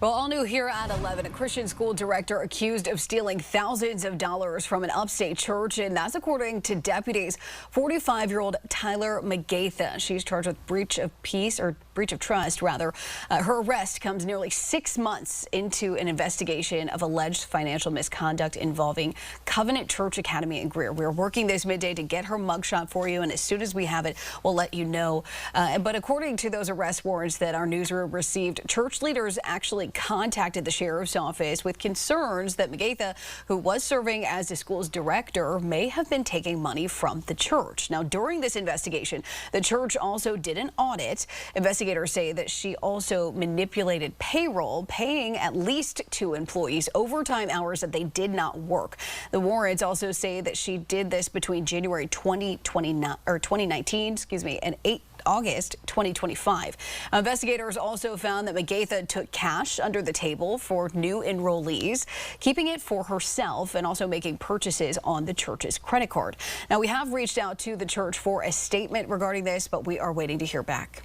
Well, all new here at 11, a Christian school director accused of stealing thousands of dollars from an upstate church, and that's according to deputies. 45-year-old Tyler Magatha. She's charged with breach of trust, rather. Her arrest comes nearly 6 months into an investigation of alleged financial misconduct involving Covenant Church Academy in Greer. We're working this midday to get her mugshot for you, and as soon as we have it, we'll let you know. But according to those arrest warrants that our newsroom received, church leaders actually contacted the sheriff's office with concerns that Magatha, who was serving as the school's director, may have been taking money from the church. Now, during this investigation, the church also did an audit. Investigators say that she also manipulated payroll, paying at least 2 employees overtime hours that they did not work. The warrants also say that she did this between January 2019, and August 2025. Investigators also found that Magatha took cash under the table for new enrollees, keeping it for herself and also making purchases on the church's credit card. Now, we have reached out to the church for a statement regarding this, but we are waiting to hear back.